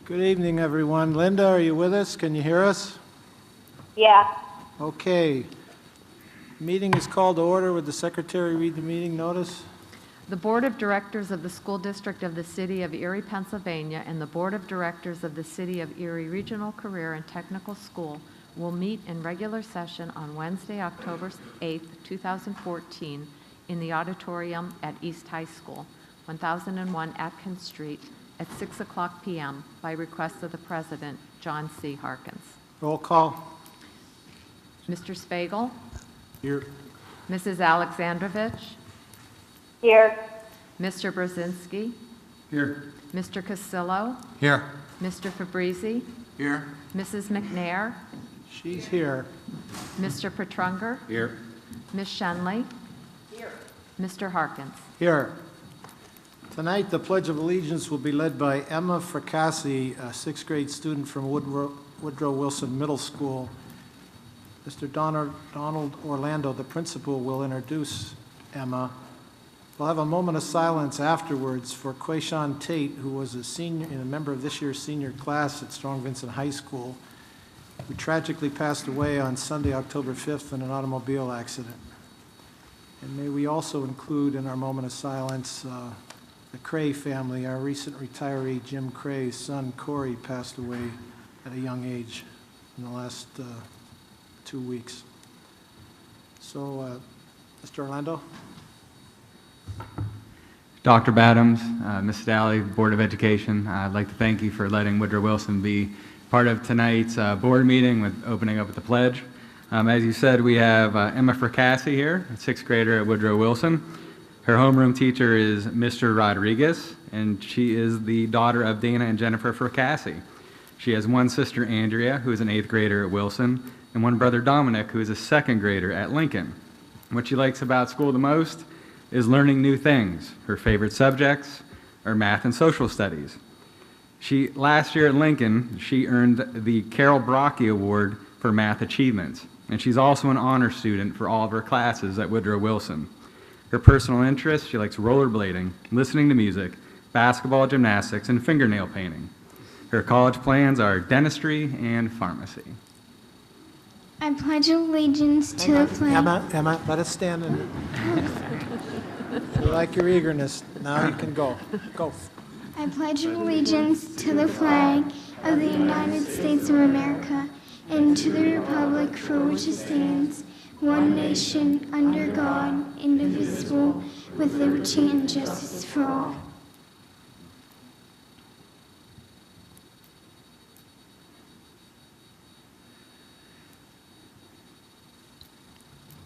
Good evening, everyone. Linda, are you with us? Can you hear us? Yeah. Okay. Meeting is called to order. Would the secretary read the meeting notice? The Board of Directors of the School District of the City of Erie, Pennsylvania, and the Board of Directors of the City of Erie Regional Career and Technical School will meet in regular session on Wednesday, October 8th, 2014, in the auditorium at East High School, 1001 Atkins Street, at 6 o'clock p.m. by request of the President, John C. Harkins. Roll call. Mr. Spagel, Here. Mrs. Alexandrovich, Here. Mr. Brzezinski, Here. Mr. Cassillo, Here. Mr. Fabrizi, Here. Mrs. McNair, She's here. Mr. Petrunger, Here. Ms. Shenley, Mr. Harkins. Here. Tonight, the Pledge of Allegiance will be led by Emma Fracassi, a sixth grade student from Woodrow Wilson Middle School. Mr. Donald Orlando, the principal, will introduce Emma. We'll have a moment of silence afterwards for Quayshawn Tate, who was a member of this year's senior class at Strong Vincent High School, who tragically passed away on Sunday, October 5th in an automobile accident. And may we also include in our moment of silence the Cray family. Our recent retiree, Jim Cray's son, Corey, passed away at a young age in the last 2 weeks. So, Mr. Orlando? Dr. Badams, Mrs. Daly, Board of Education, I'd like to thank you for letting Woodrow Wilson be part of tonight's board meeting with opening up with the pledge. As you said, we have Emma Fracassi here, a sixth grader at Woodrow Wilson. Her homeroom teacher is Mr. Rodriguez, and she is the daughter of Dana and Jennifer Fracassi. She has one sister, Andrea, who is an eighth grader at Wilson, and one brother, Dominic, who is a second grader at Lincoln. What she likes about school the most is learning new things. Her favorite subjects are math and social studies. Last year at Lincoln, she earned the Carol Brockie Award for Math Achievements, and she's also an honor student for all of her classes at Woodrow Wilson. Her personal interests, she likes rollerblading, listening to music, basketball, gymnastics, and fingernail painting. Her college plans are dentistry and pharmacy. I pledge allegiance to the flag. Emma, let us stand and we like your eagerness. Now you can go. Go. I pledge allegiance to the flag of the United States of America and to the republic for which it stands, one nation, under God, indivisible, with liberty and justice for all.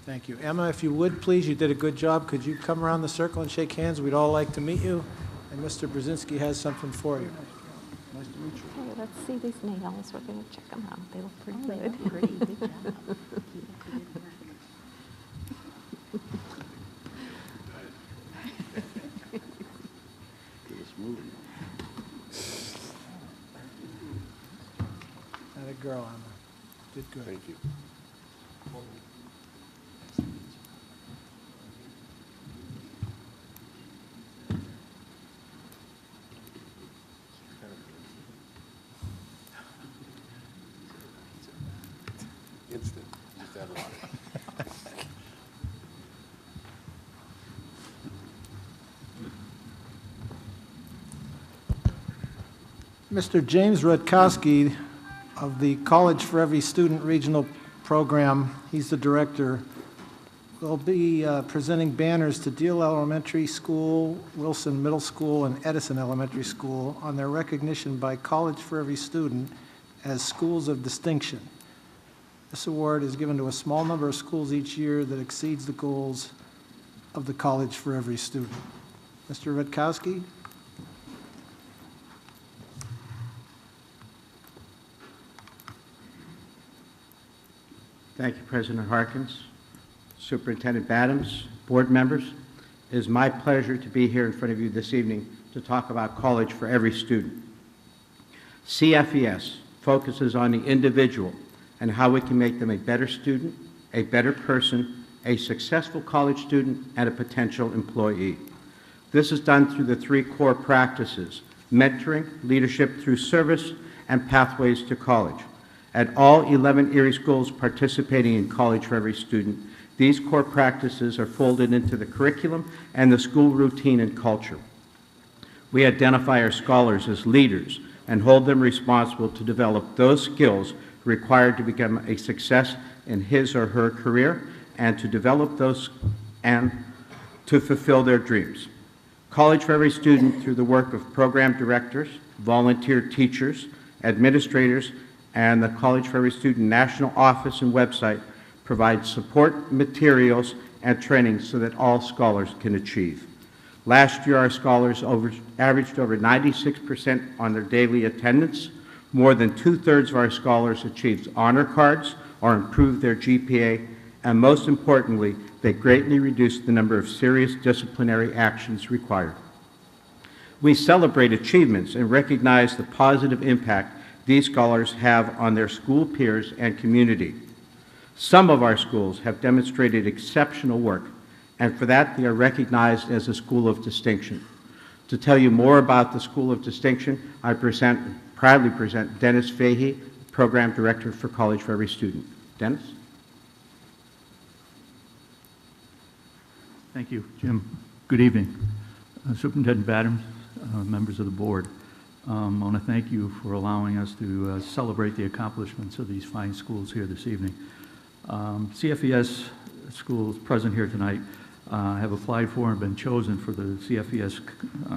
Thank you. Emma, if you would, please, you did a good job. Could you come around the circle and shake hands? We'd all like to meet you. And Mr. Brzezinski has something for you. Nice to meet you. Okay, let's see these nails. We're going to check them out. They look pretty good. They look pretty. Good job. Not a girl, Emma. Did good. Thank you. Instant. Just add water. Mr. James Rutkowski of the College for Every Student Regional Program, he's the director, will be presenting banners to Deal Elementary School, Wilson Middle School, and Edison Elementary School on their recognition by College for Every Student as schools of distinction. This award is given to a small number of schools each year that exceeds the goals of the College for Every Student. Mr. Rutkowski? Thank you, President Harkins, Superintendent Badams, board members. It is my pleasure to be here in front of you this evening to talk about College for Every Student. CFES focuses on the individual and how we can make them a better student, a better person, a successful college student, and a potential employee. This is done through the three core practices mentoring, leadership through service, and pathways to college. At all 11 Erie schools participating in College for Every Student, these core practices are folded into the curriculum and the school routine and culture. We identify our scholars as leaders and hold them responsible to develop those skills required to become a success in his or her career and to develop those and to fulfill their dreams. College for Every Student, through the work of program directors, volunteer teachers, administrators, and the College for Every Student National Office and website, provides support materials and training so that all scholars can achieve. Last year, our scholars averaged over 96% on their daily attendance. More than 2/3 of our scholars achieved honor cards or improved their GPA, and most importantly, they greatly reduced the number of serious disciplinary actions required. We celebrate achievements and recognize the positive impact these scholars have on their school peers and community. Some of our schools have demonstrated exceptional work, and for that they are recognized as a School of Distinction. To tell you more about the School of Distinction, I proudly present Dennis Fahey, Program Director for College for Every Student. Dennis? Thank you, Jim. Good evening. Superintendent Adams, members of the board. I want to thank you for allowing us to celebrate the accomplishments of these fine schools here this evening. CFES schools present here tonight have applied for and been chosen for the CFES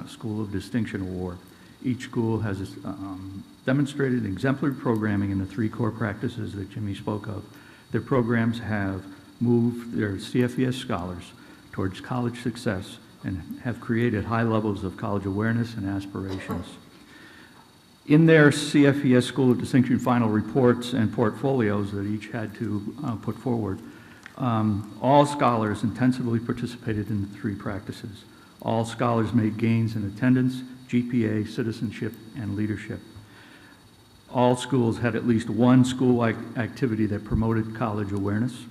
School of Distinction Award. Each school has demonstrated exemplary programming in the 3 core practices that Jimmy spoke of. Their programs have moved their CFES scholars towards college success and have created high levels of college awareness and aspirations. In their CFES School of Distinction final reports and portfolios that each had to put forward, all scholars intensively participated in the 3 practices. All scholars made gains in attendance, GPA, citizenship, and leadership. All schools had at least one school-wide activity that promoted college awareness.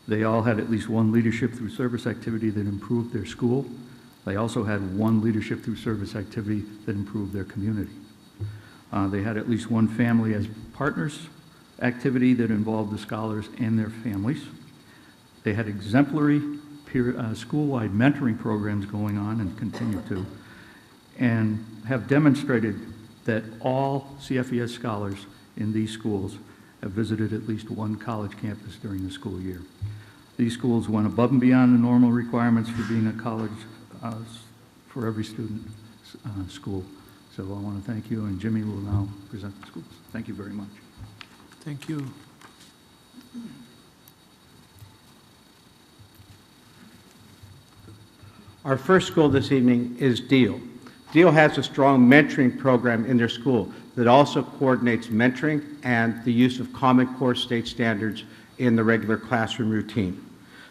They all had at least one leadership through service activity that improved their school. They also had one leadership through service activity that improved their community. They had at least one family as partners activity that involved the scholars and their families. They had exemplary school-wide mentoring programs going on and continue to, and have demonstrated that all CFES scholars in these schools have visited at least one college campus during the school year. These schools went above and beyond the normal requirements for being a college for every student school. So I want to thank you, and Jimmy will now present the schools. Thank you very much. Thank you. Our first school this evening is Deal. Deal has a strong mentoring program in their school that also coordinates mentoring and the use of Common Core state standards in the regular classroom routine.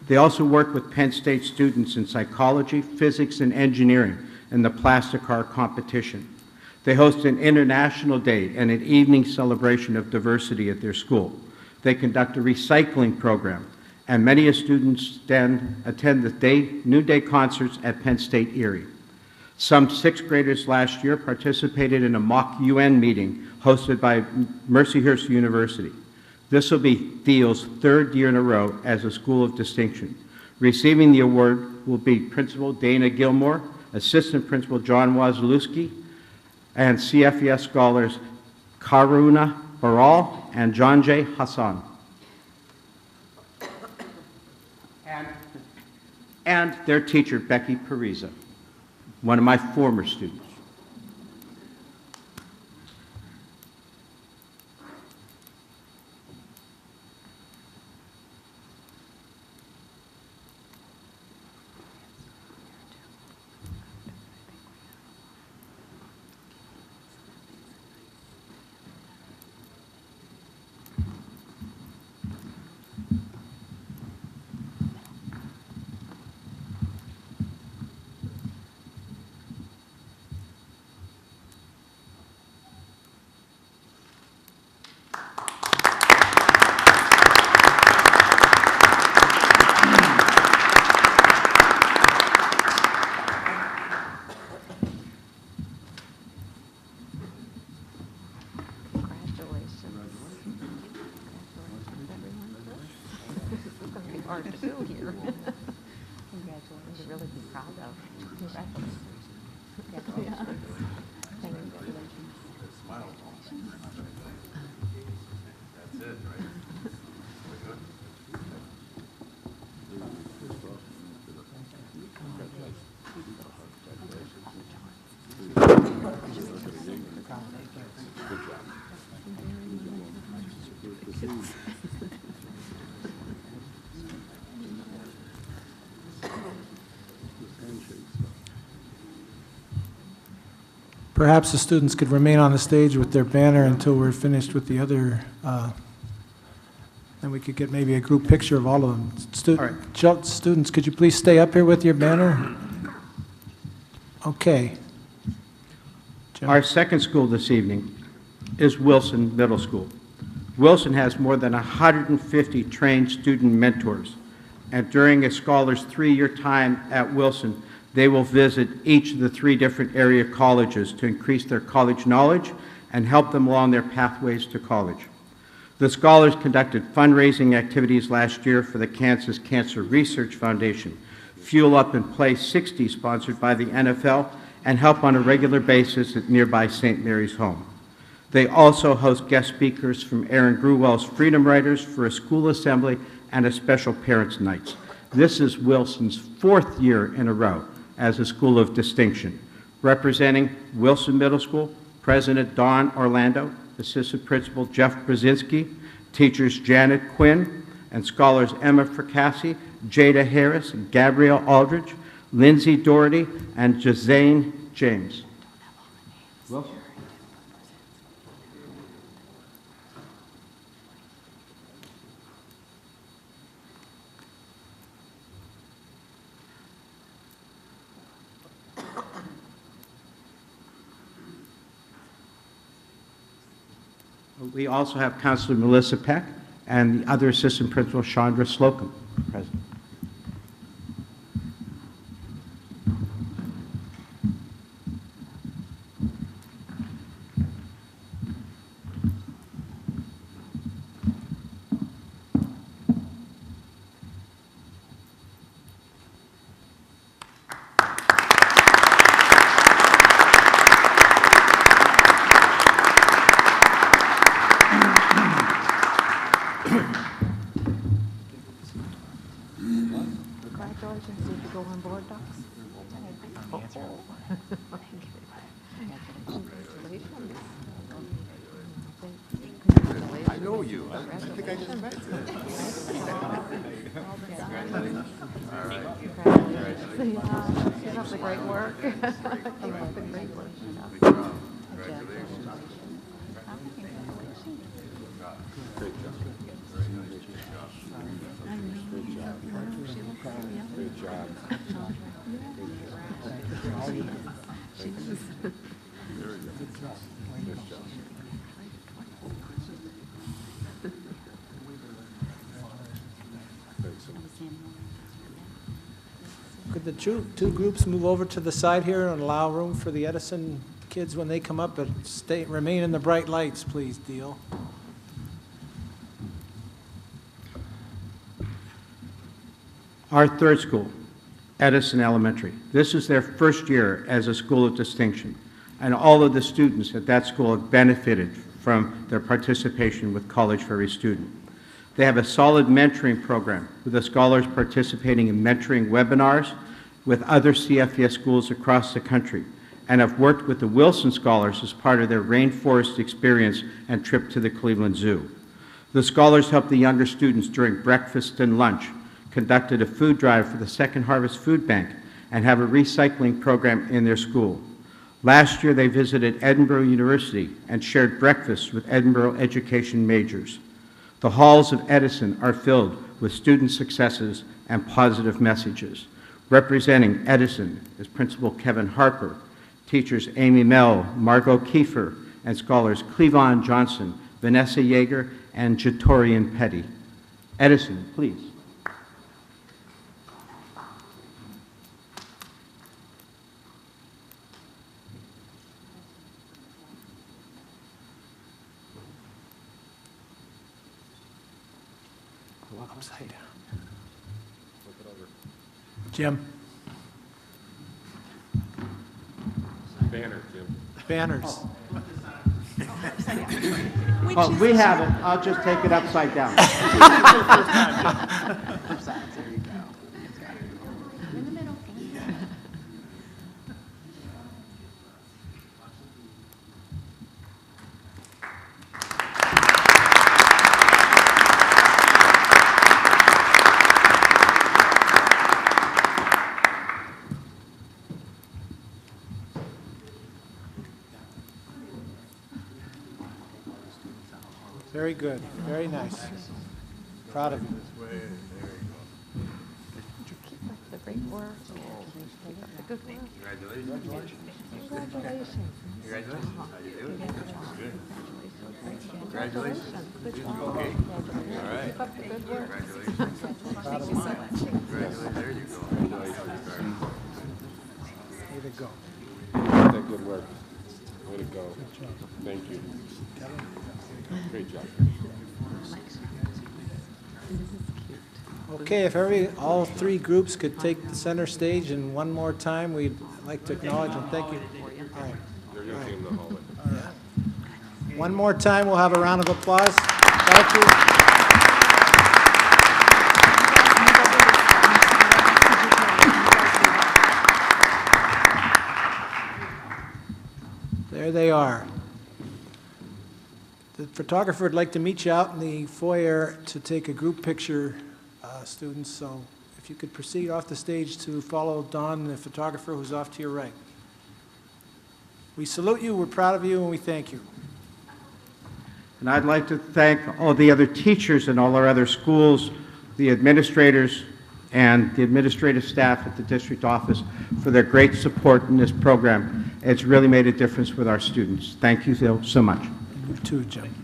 They also work with Penn State students in psychology, physics, and engineering in the plastic car competition. They host an international day and an evening celebration of diversity at their school. They conduct a recycling program, and many students then attend the New Day concerts at Penn State Erie. Some 6th graders last year participated in a mock UN meeting hosted by Mercyhurst University. This will be Deal's 3rd year in a row as a School of Distinction. Receiving the award will be Principal Dana Gilmore, Assistant Principal John Wazalewski, and CFES scholars Karuna Baral and John J. Hassan. And their teacher, Becky Pariza, one of my former students. hard to do here. Congratulations. To really be proud of. Congratulations. Yeah. Perhaps the students could remain on the stage with their banner until we're finished with the other, then we could get maybe a group picture of all of them. Students, could you please stay up here with your banner? Okay. Jim? Our second school this evening is Wilson Middle School. Wilson has more than 150 trained student mentors, and during a scholar's 3-year time at Wilson, they will visit each of the 3 different area colleges to increase their college knowledge and help them along their pathways to college. The scholars conducted fundraising activities last year for the Kansas Cancer Research Foundation, Fuel Up and Play 60 sponsored by the NFL, and help on a regular basis at nearby St. Mary's Home. They also host guest speakers from Aaron Gruwell's Freedom Riders for a school assembly and a special parents' night. This is Wilson's 4th year in a row as a school of distinction. Representing Wilson Middle School, President Don Orlando, Assistant Principal Jeff Brzezinski, teachers Janet Quinn, and scholars Emma Fracassi, Jada Harris, Gabrielle Aldridge, Lindsay Doherty, and Jazane James. Wilson. We also have Counselor Melissa Peck and the other Assistant Principal, Chandra Slocum, present. Congratulations. Did you go on board, Docs? Congratulations. I know you. I think I just met you. Keep up the great work. Keep up the great work. Great job. Could the two groups move over to the side here and allow room for the Edison kids when they come up, but remain in the bright lights, please, Deal. Our third school, Edison Elementary. This is their first year as a school of distinction, and all of the students at that school have benefited from their participation with College for Every Student. They have a solid mentoring program with the scholars participating in mentoring webinars with other CFES schools across the country, and have worked with the Wilson scholars as part of their rainforest experience and trip to the Cleveland Zoo. The scholars helped the younger students during breakfast and lunch, conducted a food drive for the Second Harvest Food Bank, and have a recycling program in their school. Last year, they visited Edinburgh University and shared breakfast with Edinburgh education majors. The halls of Edison are filled with student successes and positive messages. Representing Edison is Principal Kevin Harper, teachers Amy Mell, Margot Kiefer, and scholars Clevon Johnson, Vanessa Yeager, and Jatorian Petty. Edison, please. Upside down. Jim? Banner, Jim. Banners. Oh, we have it. I'll just take it upside down. Very good, very nice. Proud of you. The great work. Keep up the good work. Congratulations. Congratulations. Good job. All right. Keep up the good work. Thank you so much. There you go. Way to go. That good work. Way to go. Thank you. Great job. Okay, if all three groups could take the center stage, and one more time, we'd like to acknowledge and thank you. All right. They're going to take them the hallway. All right. One more time, we'll have a round of applause. Thank you. There they are. The photographer would like to meet you out in the foyer to take a group picture, students, so if you could proceed off the stage to follow Don, the photographer, who's off to your right. We salute you, we're proud of you, and we thank you. And I'd like to thank all the other teachers in all our other schools, the administrators, and the administrative staff at the district office for their great support in this program. It's really made a difference with our students. Thank you so much. You too, Jim.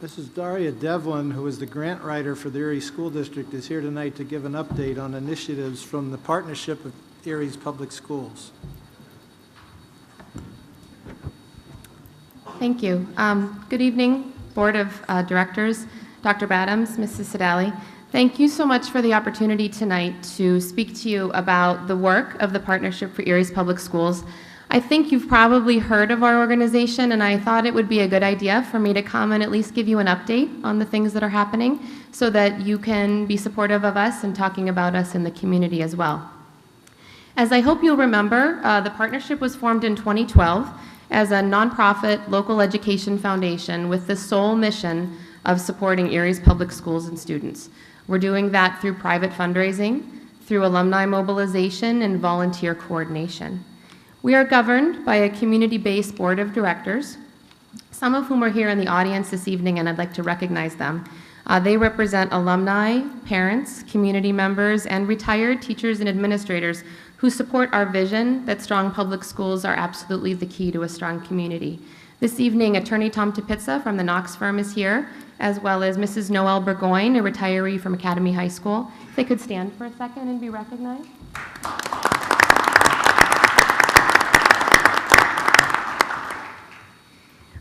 Mrs. Daria Devlin, who is the grant writer for the Erie School District, is here tonight to give an update on initiatives from the partnership of Erie's public schools. Thank you. Good evening, Board of Directors, Dr. Badams, Mrs. Sadali. Thank you so much for the opportunity tonight to speak to you about the work of the Partnership for Erie's Public Schools. I think you've probably heard of our organization, and I thought it would be a good idea for me to come and at least give you an update on the things that are happening so that you can be supportive of us and talking about us in the community as well. As I hope you'll remember, the partnership was formed in 2012 as a nonprofit local education foundation with the sole mission of supporting Erie's public schools and students. We're doing that through private fundraising, through alumni mobilization, and volunteer coordination. We are governed by a community-based board of directors, some of whom are here in the audience this evening, and I'd like to recognize them. They represent alumni, parents, community members, and retired teachers and administrators who support our vision that strong public schools are absolutely the key to a strong community. This evening, Attorney Tom Tepizza from the Knox firm is here, as well as Mrs. Noelle Burgoyne, a retiree from Academy High School. If they could stand for a second and be recognized.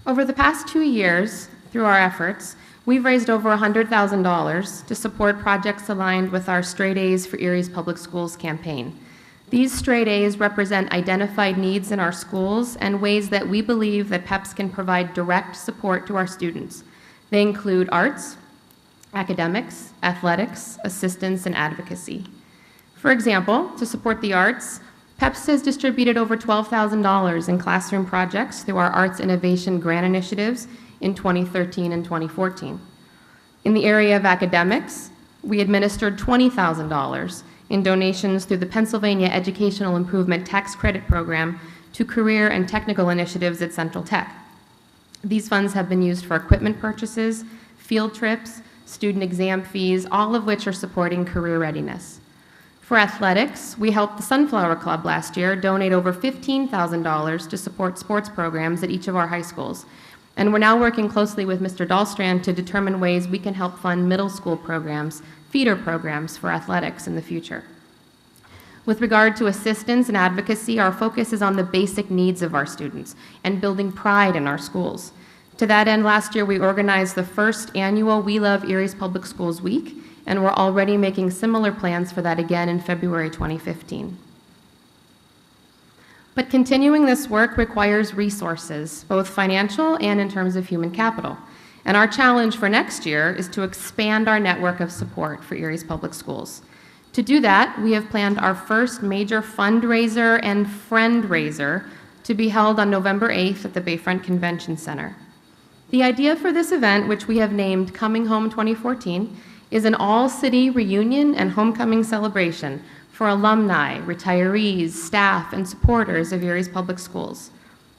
Over the past 2 years, through our efforts, we've raised over $100,000 to support projects aligned with our Straight A's for Erie's Public Schools campaign. These Straight A's represent identified needs in our schools and ways that we believe that PEPS can provide direct support to our students. They include arts, academics, athletics, assistance, and advocacy. For example, to support the arts, PEPS has distributed over $12,000 in classroom projects through our Arts Innovation Grant Initiatives in 2013 and 2014. In the area of academics, we administered $20,000 in donations through the Pennsylvania Educational Improvement Tax Credit Program to career and technical initiatives at Central Tech. These funds have been used for equipment purchases, field trips, student exam fees, all of which are supporting career readiness. For athletics, we helped the Sunflower Club last year donate over $15,000 to support sports programs at each of our high schools. And we're now working closely with Mr. Dahlstrand to determine ways we can help fund middle school programs, feeder programs for athletics in the future. With regard to assistance and advocacy, our focus is on the basic needs of our students and building pride in our schools. To that end, last year we organized the first annual We Love Erie's Public Schools Week, and we're already making similar plans for that again in February 2015. But continuing this work requires resources, both financial and in terms of human capital. And our challenge for next year is to expand our network of support for Erie's public schools. To do that, we have planned our first major fundraiser and friend-raiser to be held on November 8th at the Bayfront Convention Center. The idea for this event, which we have named Coming Home 2014, is an all-city reunion and homecoming celebration for alumni, retirees, staff, and supporters of Erie's public schools.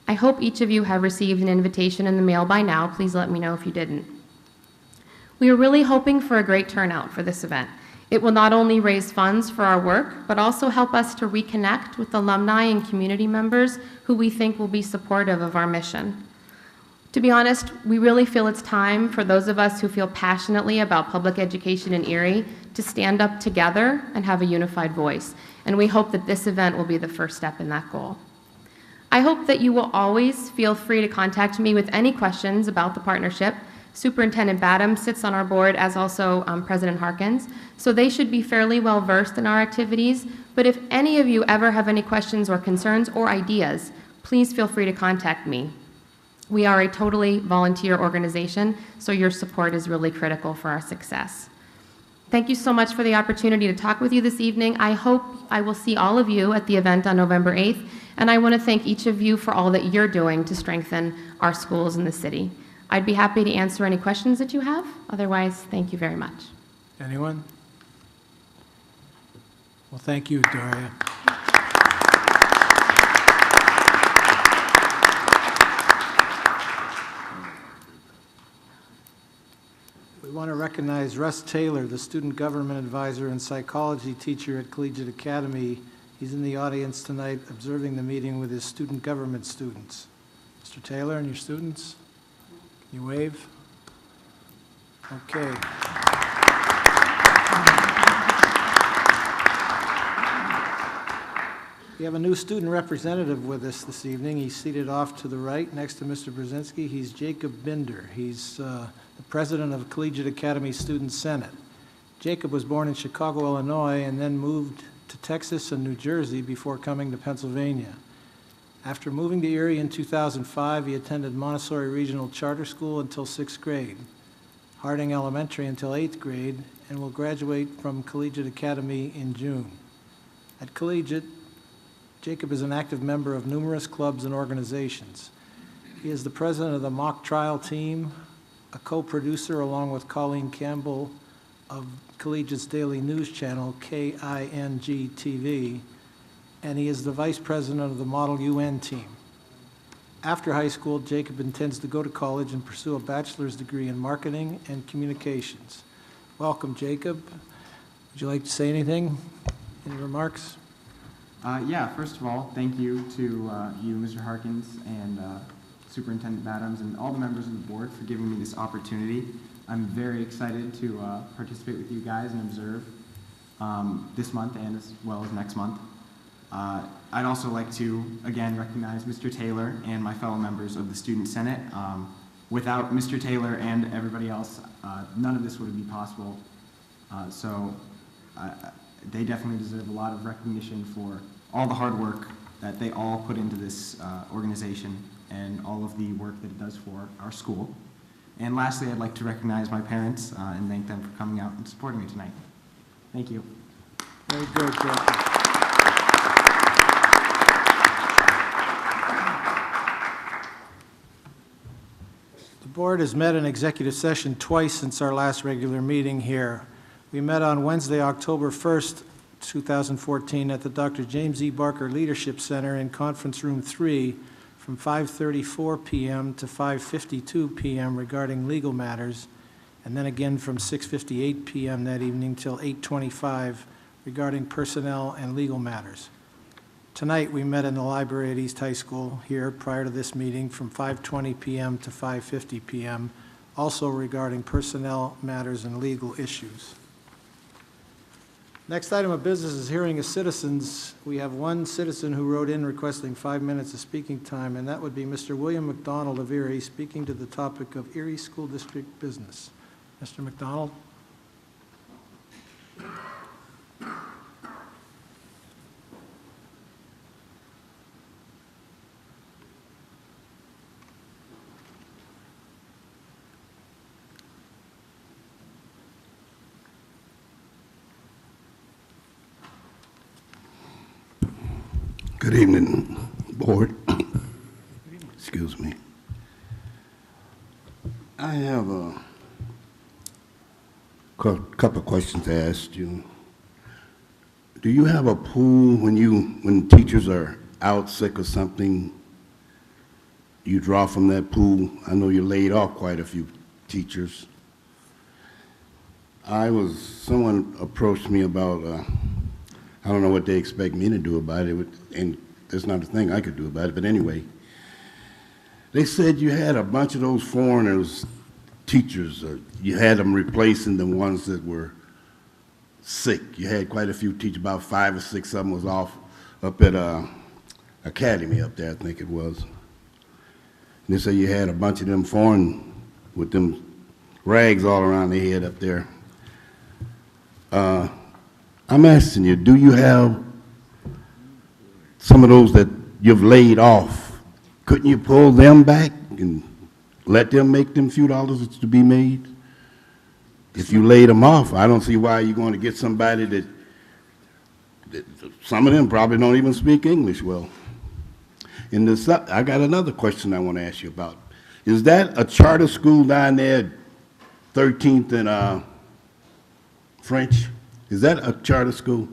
I hope each of you have received an invitation in the mail by now. Please let me know if you didn't. We are really hoping for a great turnout for this event. It will not only raise funds for our work, but also help us to reconnect with alumni and community members who we think will be supportive of our mission. To be honest, we really feel it's time for those of us who feel passionately about public education in Erie to stand up together and have a unified voice. And we hope that this event will be the first step in that goal. I hope that you will always feel free to contact me with any questions about the partnership. Superintendent Badham sits on our board, as also President Harkins, so they should be fairly well versed in our activities. But if any of you ever have any questions or concerns or ideas, please feel free to contact me. We are a totally volunteer organization, so your support is really critical for our success. Thank you so much for the opportunity to talk with you this evening. I hope I will see all of you at the event on November 8th, and I want to thank each of you for all that you're doing to strengthen our schools in the city. I'd be happy to answer any questions that you have. Otherwise, thank you very much. Anyone? Well, thank you, Daria. We want to recognize Russ Taylor, the student government advisor and psychology teacher at Collegiate Academy. He's in the audience tonight observing the meeting with his student government students. Mr. Taylor and your students, can you wave? Okay. We have a new student representative with us this evening. He's seated off to the right next to Mr. Brzezinski. He's Jacob Binder. He's the president of Collegiate Academy Student Senate. Jacob was born in Chicago, Illinois, and then moved to Texas and New Jersey before coming to Pennsylvania. After moving to Erie in 2005, he attended Montessori Regional Charter School until 6th grade, Harding Elementary until 8th grade, and will graduate from Collegiate Academy in June. At Collegiate, Jacob is an active member of numerous clubs and organizations. He is the president of the mock trial team, a co-producer along with Colleen Campbell of Collegiate's daily news channel, KING TV, and he is the vice president of the Model UN team. After high school, Jacob intends to go to college and pursue a bachelor's degree in marketing and communications. Welcome, Jacob. Would you like to say anything? Any remarks? Yeah, first of all, thank you to you, Mr. Harkins, and Superintendent Badhams, and all the members of the board for giving me this opportunity. I'm very excited to participate with you guys and observe this month and as well as next month. I'd also like to, again, recognize Mr. Taylor and my fellow members of the Student Senate. Without Mr. Taylor and everybody else, none of this would be possible. They definitely deserve a lot of recognition for all the hard work that they all put into this organization and all of the work that it does for our school. And lastly, I'd like to recognize my parents and thank them for coming out and supporting me tonight. Thank you. Very good, Jacob. The board has met in executive session twice since our last regular meeting here. We met on Wednesday, October 1st, 2014 at the Dr. James E. Barker Leadership Center in Conference Room 3 from 5:34 p.m. to 5:52 p.m. regarding legal matters, and then again from 6:58 p.m. that evening till 8:25 regarding personnel and legal matters. Tonight, we met in the library at East High School here prior to this meeting from 5:20 p.m. to 5:50 p.m., also regarding personnel matters and legal issues. Next item of business is hearing of citizens. We have one citizen who wrote in requesting 5 minutes of speaking time, and that would be Mr. William McDonald of Erie, speaking to the topic of Erie School District business. Mr. McDonald? Good evening, Board. Excuse me. I have a couple of questions to ask you. Do you have a pool when teachers are out sick or something, you draw from that pool? I know you laid off quite a few teachers. Someone approached me about, I don't know what they expect me to do about it, and there's not a thing I could do about it, but anyway, they said you had a bunch of those foreigners, teachers, you had them replacing the ones that were sick. You had quite a few teachers, about 5 or 6 of them was off up at Academy up there, I think it was. And they said you had a bunch of them foreign with them rags all around their head up there. I'm asking you, do you have some of those that you've laid off? Couldn't you pull them back and let them make them few dollars to be made? If you laid them off, I don't see why you're going to get somebody that some of them probably don't even speak English well. And I got another question I want to ask you about. Is that a charter school down there, 13th and French? Is that a charter school?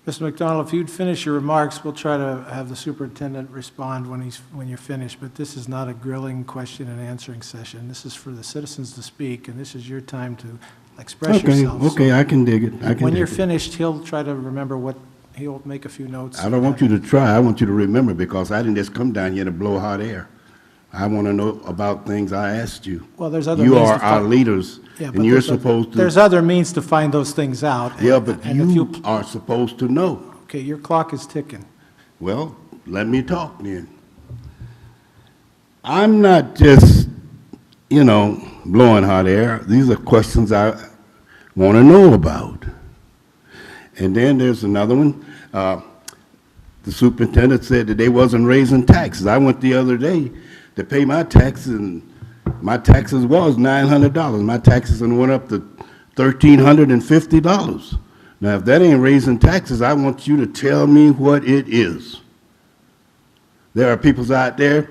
Mr. McDonald, if you'd finish your remarks, we'll try to have the superintendent respond when you're finished, but this is not a grilling question and answering session. This is for the citizens to speak, and this is your time to express yourself. Okay, So I can dig it. when you're finished, he'll try to remember he'll make a few notes. I don't want you to try. I want you to remember, because I didn't just come down here to blow hot air. I want to know about things I asked you. Well, there's other You means are to our find- leaders, Yeah, but and you're there's other- supposed to. There's other means to find those things out. Yeah, but and if you are supposed to know. Okay, your clock is ticking. Well, let me talk then. I'm not just, blowing hot air. These are questions I want to know about. And then there's another one. The superintendent said that they wasn't raising taxes. I went the other day to pay my taxes, and my taxes was $900. My taxes went up to $1,350. Now, if that ain't raising taxes, I want you to tell me what it is. There are people out there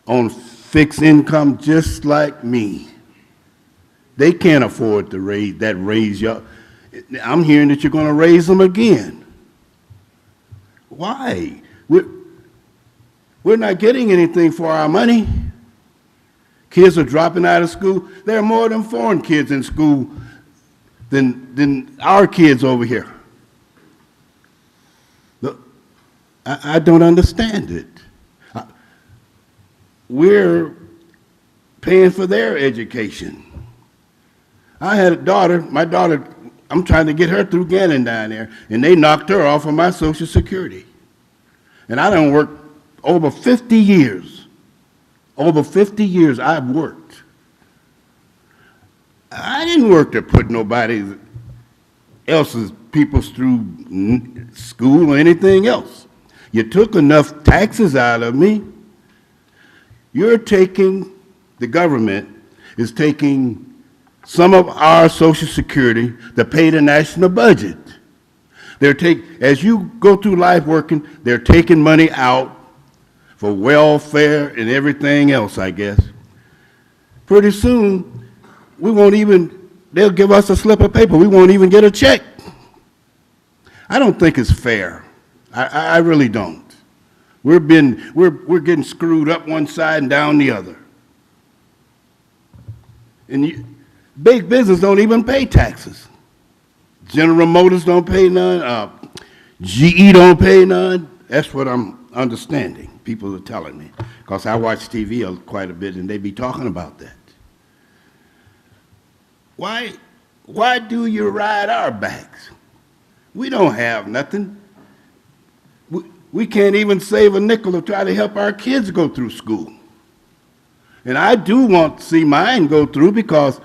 on fixed income just like me. They can't afford to raise y'all. I'm hearing that you're going to raise them again. Why? We're not getting anything for our money. Kids are dropping out of school. There are more of them foreign kids in school than our kids over here. Look, I don't understand it. We're paying for their education. I had a daughter, my daughter, I'm trying to get her through Gannon down there, and they knocked her off of my Social Security. And I done worked over 50 years. Over 50 years I've worked. I didn't work to put nobody else's peoples through school or anything else. You took enough taxes out of me. You're taking, the government is taking some of our Social Security to pay the national budget. As you go through life working, they're taking money out for welfare and everything else, I guess. Pretty soon, they'll give us a slip of paper. We won't even get a check. I don't think it's fair. I really don't. We're getting screwed up one side and down the other. And big business don't even pay taxes. General Motors don't pay none. GE don't pay none. That's what I'm understanding. People are telling me, because I watch TV quite a bit, and they be talking about that. Why Why do you ride our backs? We don't have nothing. We can't even save a nickel to try to help our kids go through school. And I do want to see mine go through because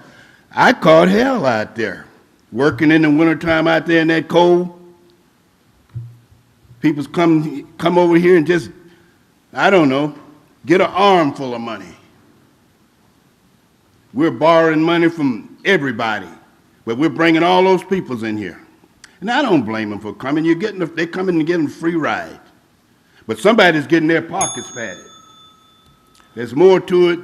I caught hell out there, working in the wintertime out there in that cold. People come over here and just, I don't know, get an armful of money. We're borrowing money from everybody, but we're bringing all those peoples in here. And I don't blame them for coming. They're coming and getting free rides. But somebody's getting their pockets padded. There's more to it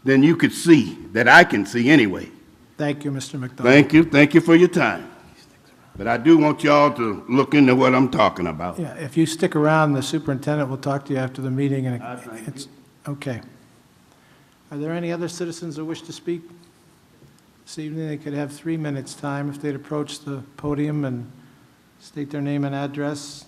than you could see, that I can see anyway. Thank you, Mr. McDonald. Thank you. Thank you for your time. But I do want y'all to look into what I'm talking about. Yeah, if you stick around, the superintendent will talk to you after the meeting, and it's, okay. Are there any other citizens who wish to speak this evening? They could have 3 minutes' time if they'd approach the podium and state their name and address.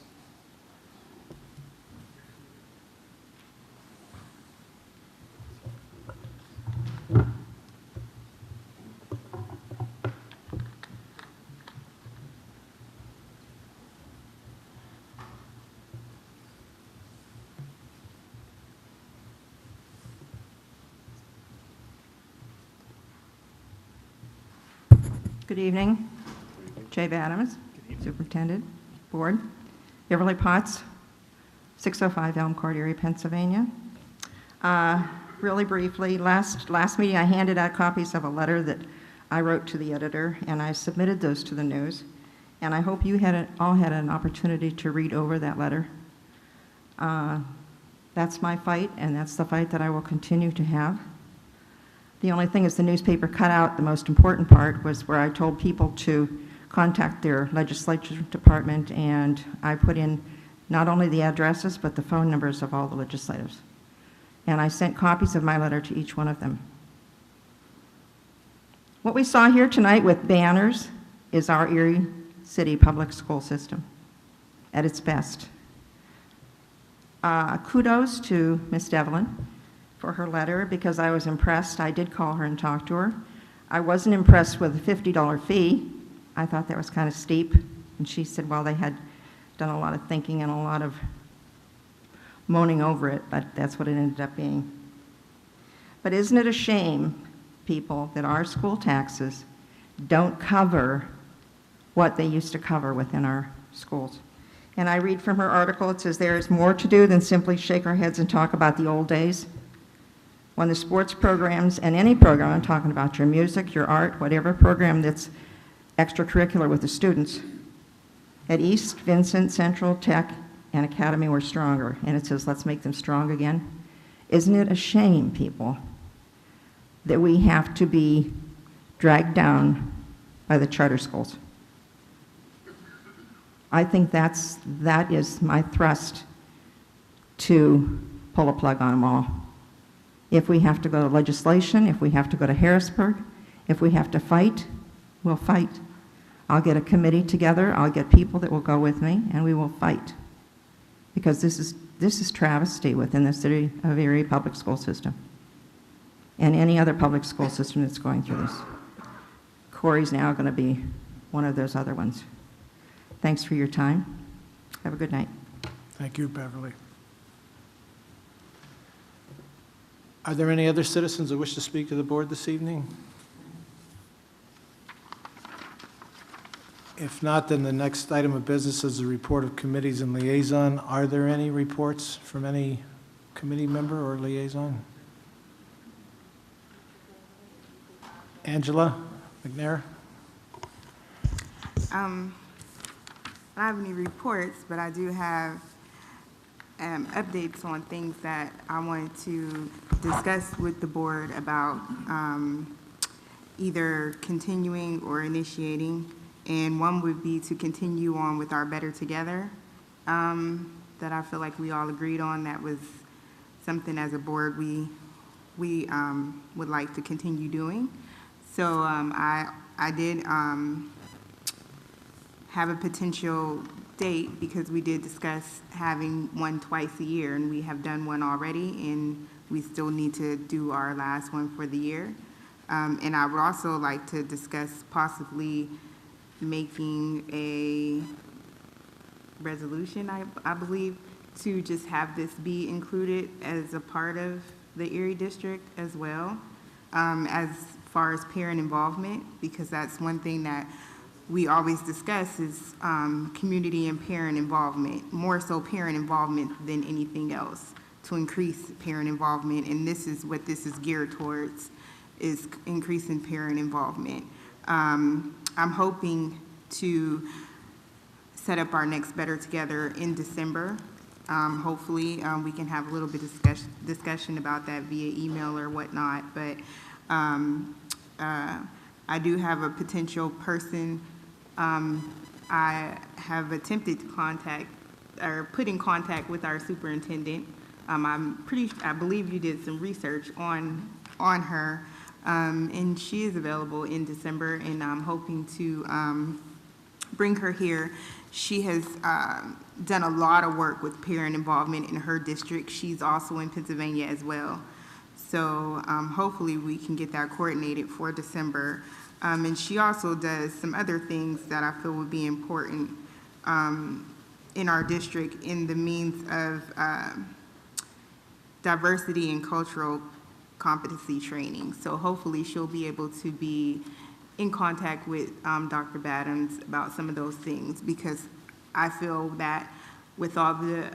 Good evening. Jay Adams, Superintendent, Board. Beverly Potts, 605 Elm Court, Erie, Pennsylvania. Really briefly, last meeting I handed out copies of a letter that I wrote to the editor, and I submitted those to the news. And I hope you all had an opportunity to read over that letter. That's my fight, and that's the fight that I will continue to have. The only thing is the newspaper cut out the most important part was where I told people to contact their legislature department, and I put in not only the addresses but the phone numbers of all the legislators. And I sent copies of my letter to each one of them. What we saw here tonight with banners is our Erie City public school system at its best. Kudos to Ms. Devlin for her letter, because I was impressed. I did call her and talk to her. I wasn't impressed with the $50 fee. I thought that was kind of steep. And she said, well, they had done a lot of thinking and a lot of moaning over it, but that's what it ended up being. But isn't it a shame, people, that our school taxes don't cover what they used to cover within our schools? And I read from her article, it says, there is more to do than simply shake our heads and talk about the old days. When the sports programs, and any program, I'm talking about your music, your art, whatever program that's extracurricular with the students, at East, Vincent, Central, Tech, and Academy were stronger. And it says, let's make them strong again. Isn't it a shame, people, that we have to be dragged down by the charter schools? I think that is my thrust, to pull a plug on them all. If we have to go to legislation, if we have to go to Harrisburg, if we have to fight, we'll fight. I'll get a committee together, I'll get people that will go with me, and we will fight. Because this is travesty within the city of Erie public school system, and any other public school system that's going through this. Corey's now going to be one of those other ones. Thanks for your time. Have a good night. Thank you, Beverly. Are there any other citizens who wish to speak to the board this evening? If not, then the next item of business is a report of committees and liaison. Are there any reports from any committee member or liaison? Angela McNair? I don't have any reports, but I do have updates on things that I wanted to discuss with the board about either continuing or initiating. And one would be to continue on with our Better Together that I feel like we all agreed on. That was something as a board we would like to continue doing. So I did have a potential date, because we did discuss having one twice a year, and we have done one already, and we still need to do our last one for the year. And I would also like to discuss possibly making a resolution, I believe, to just have this be included as a part of the Erie District as well, as far as parent involvement, because that's one thing that we always discuss is community and parent involvement, more so parent involvement than anything else, to increase parent involvement. And this is what this is geared towards, is increasing parent involvement. I'm hoping to set up our next Better Together in December. Hopefully, we can have a little bit of discussion about that via email or whatnot. But I do have a potential person I have attempted to contact or put in contact with our superintendent. I believe you did some research on her, and she is available in December, and I'm hoping to bring her here. She has done a lot of work with parent involvement in her district. She's also in Pennsylvania as well. So hopefully we can get that coordinated for December. And she also does some other things that I feel would be important in our district in the means of diversity and cultural competency training. So hopefully she'll be able to be in contact with Dr. Badams about some of those things, because I feel that with all the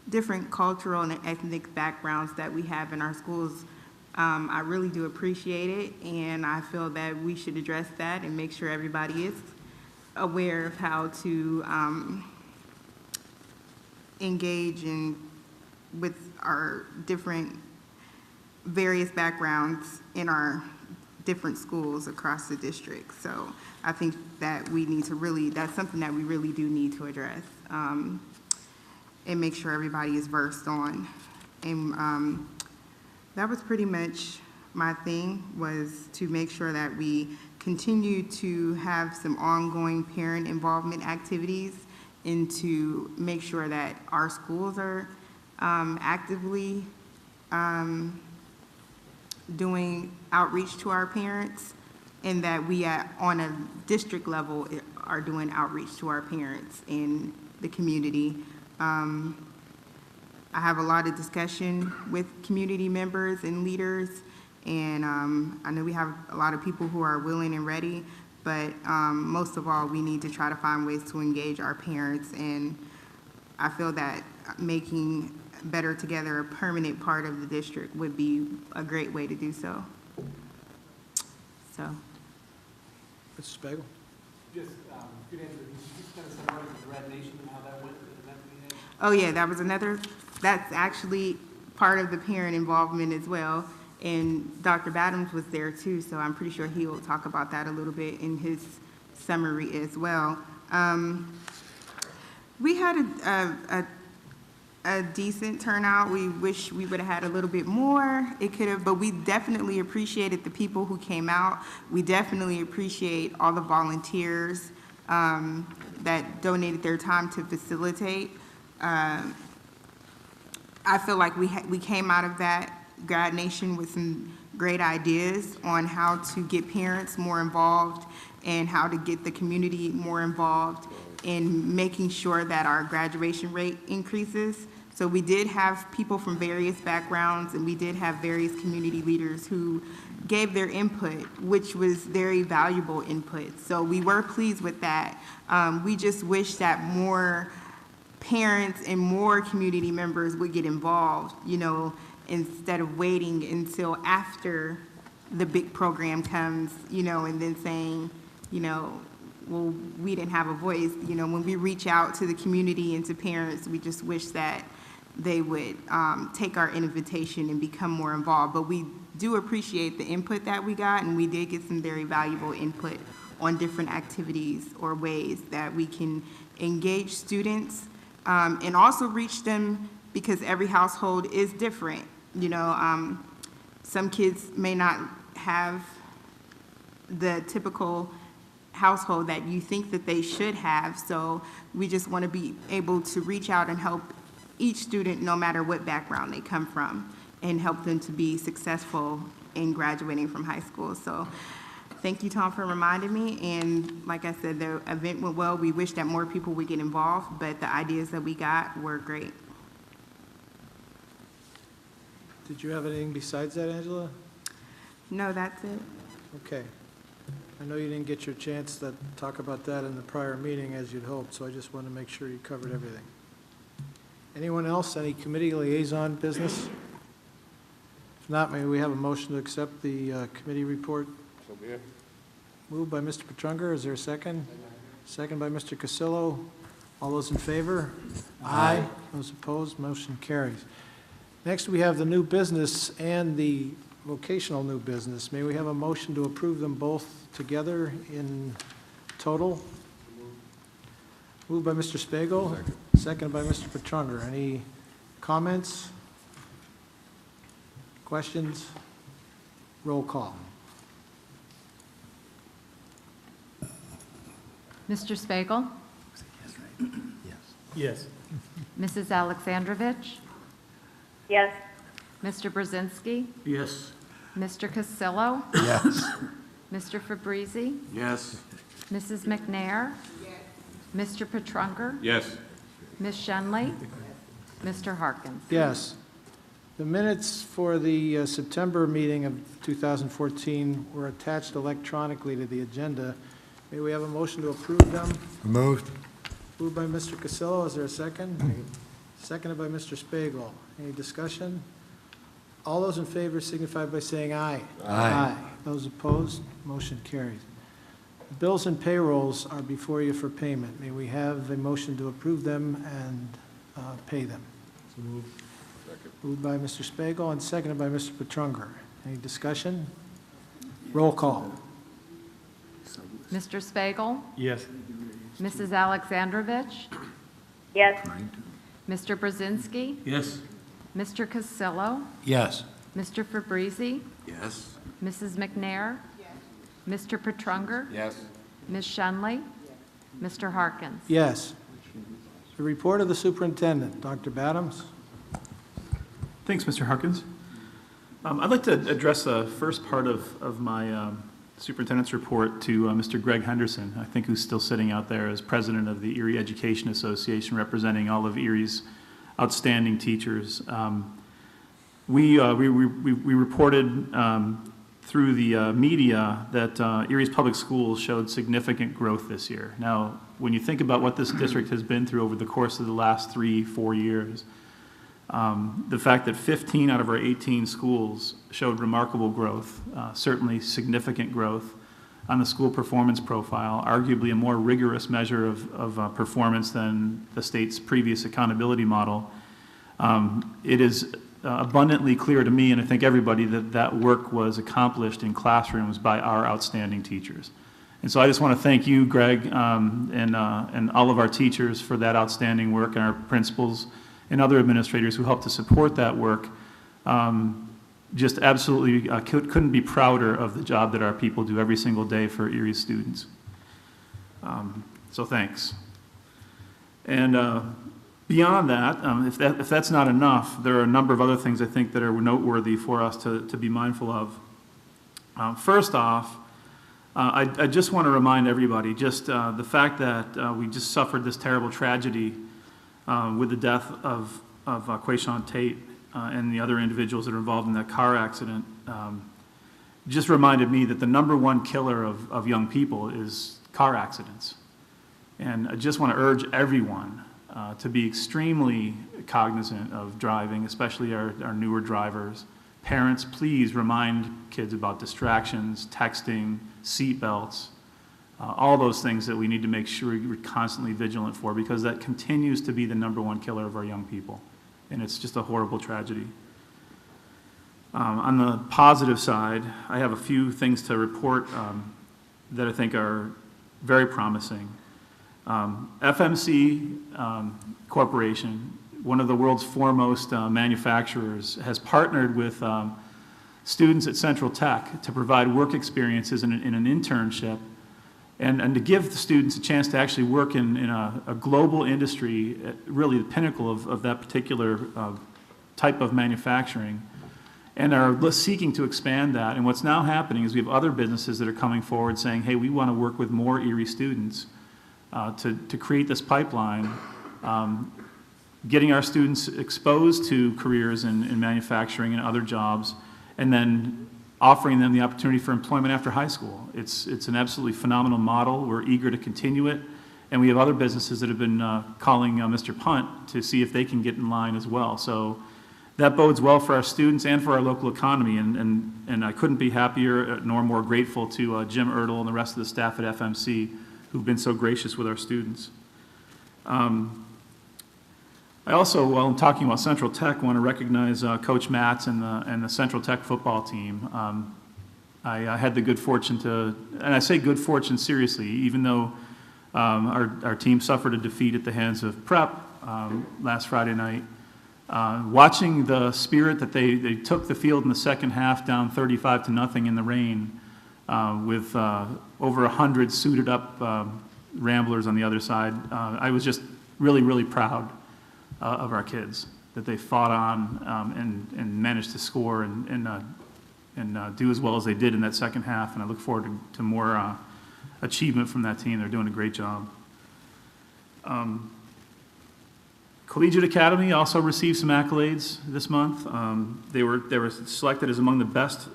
different cultural and ethnic backgrounds that we have in our schools, I really do appreciate it, and I feel that we should address that and make sure everybody is aware of how to engage with our different various backgrounds in our different schools across the district. So I think that we need to really, that's something that we really do need to address and make sure everybody is versed on. And that was pretty much my thing, was to make sure that we continue to have some ongoing parent involvement activities and to make sure that our schools are actively doing outreach to our parents, and that we on a district level are doing outreach to our parents in the community. I have a lot of discussion with community members and leaders, and I know we have a lot of people who are willing and ready, but most of all, we need to try to find ways to engage our parents, and I feel that making Better Together a permanent part of the district would be a great way to do so. So. Mr. Spagel? Just, good answer. Can you just kind of summarize the Red Nation and how that went, the event we had? Oh yeah, that was another, that's actually part of the parent involvement as well. And Dr. Badams was there too, so I'm pretty sure he will talk about that a little bit in his summary as well. We had a decent turnout. We wish we would have had a little bit more. It could have, but we definitely appreciated the people who came out. We definitely appreciate all the volunteers that donated their time to facilitate. I feel like we came out of that Grad Nation with some great ideas on how to get parents more involved and how to get the community more involved in making sure that our graduation rate increases. So we did have people from various backgrounds, and we did have various community leaders who gave their input, which was very valuable input. So we were pleased with that. We just wish that more parents and more community members would get involved, you know, instead of waiting until after the big program comes, you know, and then saying, you know, well, we didn't have a voice. You know, when we reach out to the community and to parents, we just wish that they would take our invitation and become more involved. But we do appreciate the input that we got, and we did get some very valuable input on different activities or ways that we can engage students and also reach them, because every household is different. You know, some kids may not have the typical household that you think that they should have, so we just want to be able to reach out and help each student, no matter what background they come from, and help them to be successful in graduating from high school. So thank you, Tom, for reminding me. And like I said, the event went well. We wish that more people would get involved, but the ideas that we got were great. Did you have anything besides that, Angela? No, that's it. Okay. I know you didn't get your chance to talk about that in the prior meeting as you'd hoped, so I just want to make sure you covered everything. Anyone else, any committee liaison business? If not, may we have a motion to accept the committee report? So be it. Moved by Mr. Petrunger. Is there a second? Second by Mr. Cassillo. All those in favor? Aye. Those opposed? Motion carries. Next, we have the new business and the vocational new business. May we have a motion to approve them both together in total? Moved by Mr. Spagel. Second by Mr. Petrunger. Any comments? Questions? Roll call. Mr. Spagel? Yes. Mrs. Alexandrovich? Yes. Mr. Brzezinski? Yes. Mr. Cassillo? Yes. Mr. Fabrizi? Yes. Mrs. McNair? Mr. Petrunger? Yes. Ms. Shenley? Mr. Harkins? Yes. The minutes for the September meeting of 2014 were attached electronically to the agenda. May we have a motion to approve them? Moved. Moved by Mr. Cassillo. Is there a second? Seconded by Mr. Spagel. Any discussion? All those in favor signify by saying aye. Aye. Those opposed, motion carries. Bills and payrolls are before you for payment. May we have a motion to approve them and pay them? So moved. Moved by Mr. Spagel and seconded by Mr. Petrunger. Any discussion? Roll call. Mr. Spagel? Yes. Mrs. Alexandrovich? Yes. Mr. Brzezinski? Yes. Mr. Cassillo? Yes. Mr. Fabrizi? Yes. Mrs. McNair? Mr. Petrunger? Yes. Ms. Shenley? Mr. Harkins? Yes. The report of the superintendent. Dr. Badams? Thanks, Mr. Harkins. I'd like to address the first part of my superintendent's report to Mr. Greg Henderson, I think, who's still sitting out there as president of the Erie Education Association, representing all of Erie's outstanding teachers. We reported through the media that Erie's public schools showed significant growth this year. Now, when you think about what this district has been through over the course of the last 3-4 years, the fact that 15 out of our 18 schools showed remarkable growth, certainly significant growth on the school performance profile, arguably a more rigorous measure of performance than the state's previous accountability model. It is abundantly clear to me, and I think everybody, that that work was accomplished in classrooms by our outstanding teachers. And so I just want to thank you, Greg, and all of our teachers for that outstanding work, and our principals and other administrators who helped to support that work. Just absolutely couldn't be prouder of the job that our people do every single day for Erie students. So thanks. And beyond that, if that's not enough, there are a number of other things I think that are noteworthy for us to be mindful of. First off, I just want to remind everybody just the fact that we just suffered this terrible tragedy with the death of Quayshawn Tate and the other individuals that are involved in that car accident, just reminded me that the #1 killer of young people is car accidents. And I just want to urge everyone to be extremely cognizant of driving, especially our newer drivers. Parents, please remind kids about distractions, texting, seat belts, all those things that we need to make sure we're constantly vigilant for, because that continues to be the #1 killer of our young people. And it's just a horrible tragedy. On the positive side, I have a few things to report that I think are very promising. FMC Corporation, one of the world's foremost manufacturers, has partnered with students at Central Tech to provide work experiences in an internship, and to give the students a chance to actually work in a global industry, really the pinnacle of that particular type of manufacturing. and are seeking to expand that. And what's now happening is we have other businesses that are coming forward saying, hey, we want to work with more Erie students to create this pipeline, getting our students exposed to careers in manufacturing and other jobs, and then offering them the opportunity for employment after high school. It's an absolutely phenomenal model. We're eager to continue it. And we have other businesses that have been calling Mr. Punt to see if they can get in line as well. So that bodes well for our students and for our local economy. And I couldn't be happier nor more grateful to Jim Ertl and the rest of the staff at FMC who've been so gracious with our students. I also, while I'm talking about Central Tech, want to recognize Coach Matz and the Central Tech football team. I had the good fortune to, and I say good fortune seriously, even though our team suffered a defeat at the hands of Prep last Friday night. Watching the spirit that they took the field in the second half down 35-0 in the rain with over 100 suited up Ramblers on the other side, I was just really, really proud of our kids, that they fought on and managed to score and do as well as they did in that second half. And I look forward to more achievement from that team. They're doing a great job. Collegiate Academy also received some accolades this month. They were selected as among the best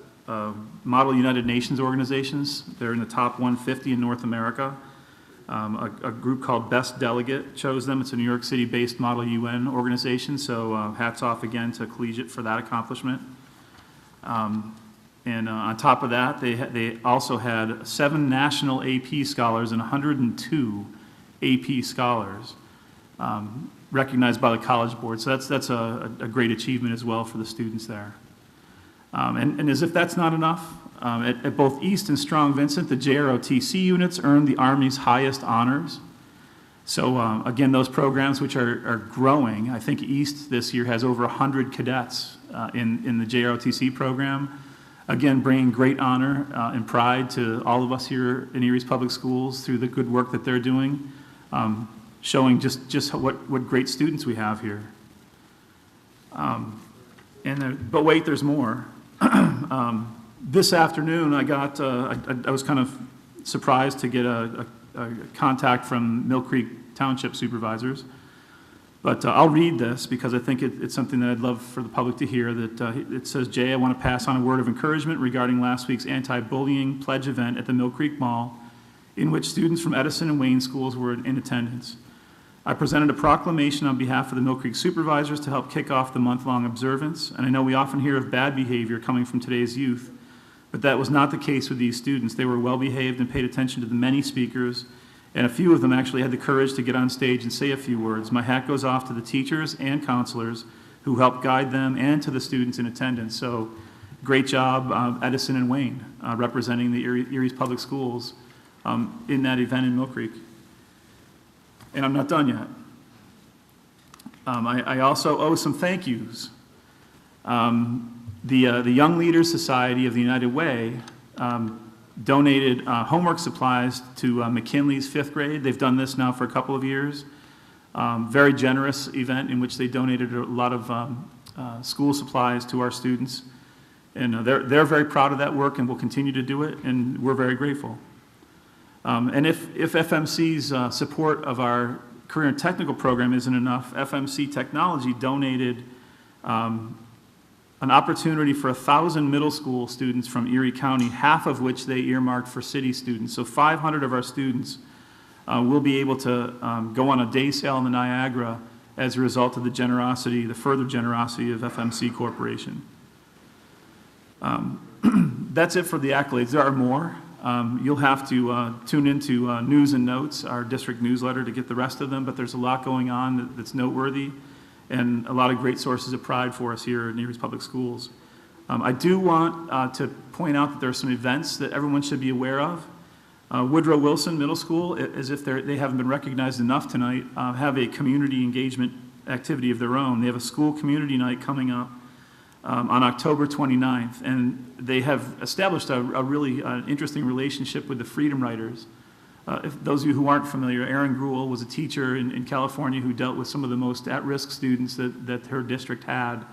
Model United Nations organizations. They're in the top 150 in North America. A group called Best Delegate chose them. It's a New York City-based Model UN organization, so hats off again to Collegiate for that accomplishment. And on top of that, they also had 7 national AP scholars and 102 AP scholars recognized by the College Board. So that's a great achievement as well for the students there. And as if that's not enough, at both East and Strong Vincent, the JROTC units earned the Army's highest honors. So again, those programs which are growing, I think East this year has over 100 cadets in the JROTC program. Again, bringing great honor and pride to all of us here in Erie's Public Schools through the good work that they're doing, showing just what great students we have here. But wait, there's more. This afternoon, I was kind of surprised to get a contact from Mill Creek Township supervisors. But I'll read this because I think it's something that I'd love for the public to hear. That it says, Jay, I want to pass on a word of encouragement regarding last week's anti-bullying pledge event at the Mill Creek Mall, in which students from Edison and Wayne schools were in attendance. I presented a proclamation on behalf of the Mill Creek supervisors to help kick off the month-long observance, and I know we often hear of bad behavior coming from today's youth, but that was not the case with these students. They were well-behaved and paid attention to the many speakers, and a few of them actually had the courage to get on stage and say a few words. My hat goes off to the teachers and counselors who helped guide them and to the students in attendance. So great job, Edison and Wayne, representing the Erie's Public Schools in that event in Mill Creek. And I'm not done yet. I also owe some thank yous. The Young Leaders Society of the United Way donated homework supplies to McKinley's 5th grade. They've done this now for a couple of years. Very generous event in which they donated a lot of school supplies to our students. And they're very proud of that work and will continue to do it, and we're very grateful. And if FMC's support of our career and technical program isn't enough, FMC Technology donated an opportunity for 1,000 middle school students from Erie County, half of which they earmarked for city students. So 500 of our students will be able to go on a day sail in the Niagara as a result of the further generosity of FMC Corporation. That's it for the accolades. There are more. You'll have to tune into News and Notes, our district newsletter, to get the rest of them, but there's a lot going on that's noteworthy and a lot of great sources of pride for us here in Erie's Public Schools. I do want to point out that there are some events that everyone should be aware of. Woodrow Wilson Middle School, as if they haven't been recognized enough tonight, have a community engagement activity of their own. They have a school community night coming up on October 29th, and they have established a really interesting relationship with the Freedom Riders. If those of you who aren't familiar, Erin Gruel was a teacher in California who dealt with some of the most at-risk students that her district had,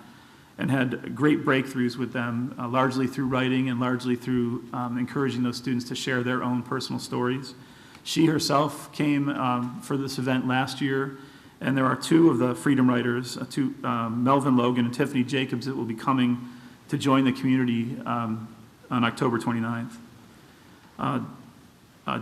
and had great breakthroughs with them, largely through writing and largely through encouraging those students to share their own personal stories. She herself came for this event last year, and there are two of the Freedom Writers, Melvin Logan and Tiffany Jacobs, that will be coming to join the community on October 29th.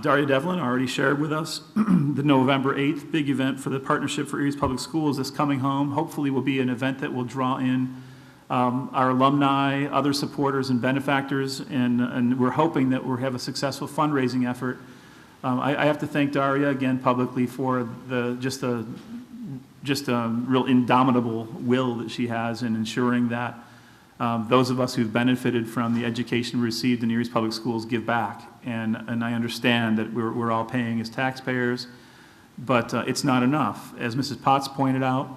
Daria Devlin already shared with us the November 8th big event for the Partnership for Erie's Public Schools this coming home. Hopefully will be an event that will draw in our alumni, other supporters and benefactors, and we're hoping that we'll have a successful fundraising effort. I have to thank Daria again publicly for just a real indomitable will that she has in ensuring that those of us who've benefited from the education we received in Erie's Public Schools give back. And I understand that we're all paying as taxpayers, but it's not enough. As Mrs. Potts pointed out,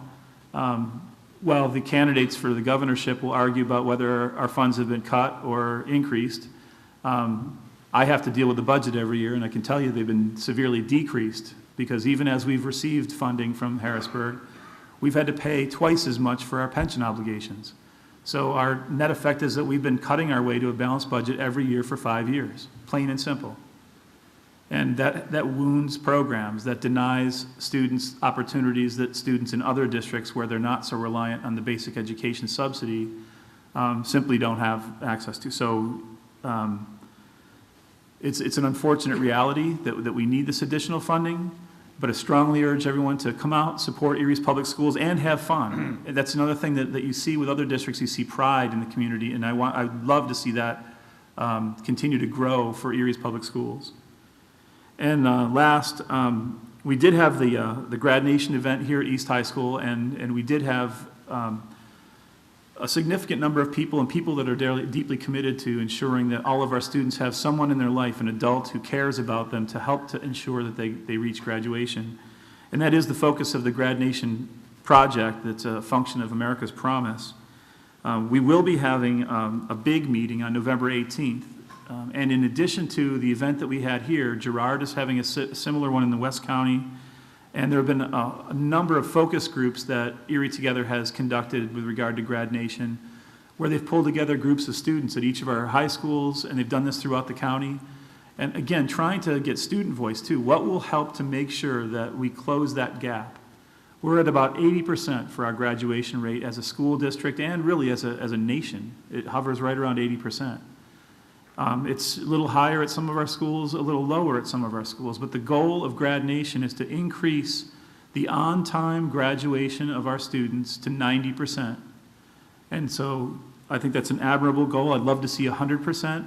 well, the candidates for the governorship will argue about whether our funds have been cut or increased. I have to deal with the budget every year, and I can tell you they've been severely decreased, because even as we've received funding from Harrisburg, we've had to pay twice as much for our pension obligations. So our net effect is that we've been cutting our way to a balanced budget every year for 5 years, plain and simple. And that wounds programs, that denies students opportunities that students in other districts where they're not so reliant on the basic education subsidy simply don't have access to. So it's an unfortunate reality that we need this additional funding, but I strongly urge everyone to come out, support Erie's Public Schools, and have fun. That's another thing that you see with other districts. You see pride in the community, and I'd love to see that continue to grow for Erie's Public Schools. And last, we did have the Grad Nation event here at East High School, and we did have a significant number of people and people that are deeply committed to ensuring that all of our students have someone in their life, an adult who cares about them, to help to ensure that they reach graduation. And that is the focus of the Grad Nation project. That's a function of America's Promise. We will be having a big meeting on November 18th. And in addition to the event that we had here, Girard is having a similar one in the West County. And there have been a number of focus groups that Erie Together has conducted with regard to Grad Nation, where they've pulled together groups of students at each of our high schools, and they've done this throughout the county. And again, trying to get student voice too. What will help to make sure that we close that gap? We're at about 80% for our graduation rate as a school district, and really as a nation. It hovers right around 80%. It's a little higher at some of our schools, a little lower at some of our schools, but the goal of Grad Nation is to increase the on-time graduation of our students to 90%. And so I think that's an admirable goal. I'd love to see 100%,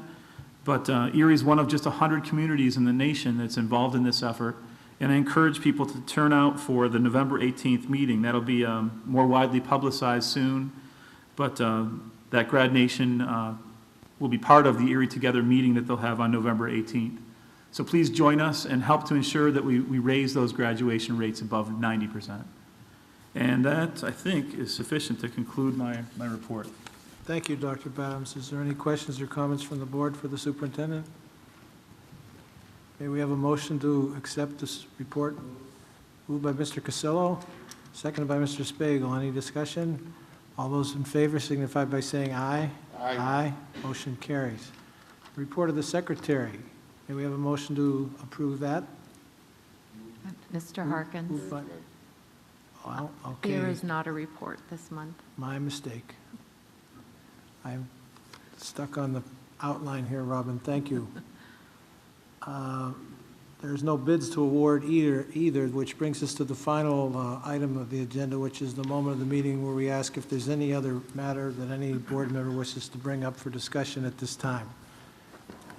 but Erie is one of just 100 communities in the nation that's involved in this effort, and I encourage people to turn out for the November 18th meeting. That'll be more widely publicized soon, but that Grad Nation will be part of the Erie Together meeting that they'll have on November 18th. So please join us and help to ensure that we raise those graduation rates above 90%. And that, I think, is sufficient to conclude my report. Thank you, Dr. Badams. Is there any questions or comments from the board for the superintendent? May we have a motion to accept this report? Moved by Mr. Casillo, seconded by Mr. Spiegel. Any discussion? All those in favor signify by saying aye. Aye. Aye. Motion carries. Report of the secretary. May we have a motion to approve that? Mr. Harkins, Moved by- Well, okay. there is not a report this month. My mistake. I'm stuck on the outline here, Robin. Thank you. There's no bids to award either, which brings us to the final item of the agenda, which is the moment of the meeting where we ask if there's any other matter that any board member wishes to bring up for discussion at this time.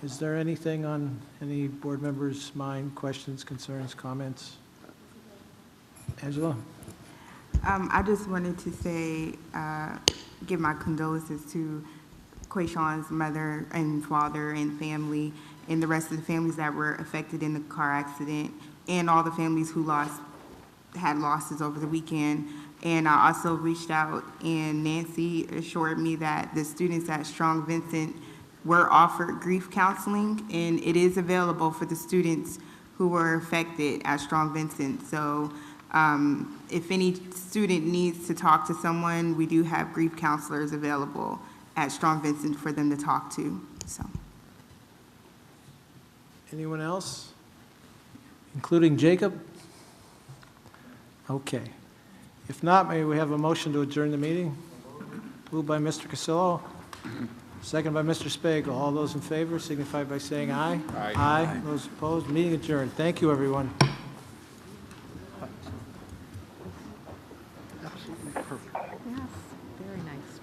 Is there anything on any board member's mind, questions, concerns, comments? Angela? I just wanted to say, give my condolences to Quayshawn's mother and father and family, and the rest of the families that were affected in the car accident, and all the families who had losses over the weekend. And I also reached out, and Nancy assured me that the students at Strong Vincent were offered grief counseling, and it is available for the students who were affected at Strong Vincent. So If any student needs to talk to someone, we do have grief counselors available at Strong Vincent for them to talk to, so. Anyone else? Including Jacob? Okay. If not, may we have a motion to adjourn the meeting? Moved by Mr. Cassillo, second by Mr. Spagel. All those in favor signify by saying aye. Aye. Aye. Those opposed, meeting adjourned. Thank you, everyone. Yes, very nice.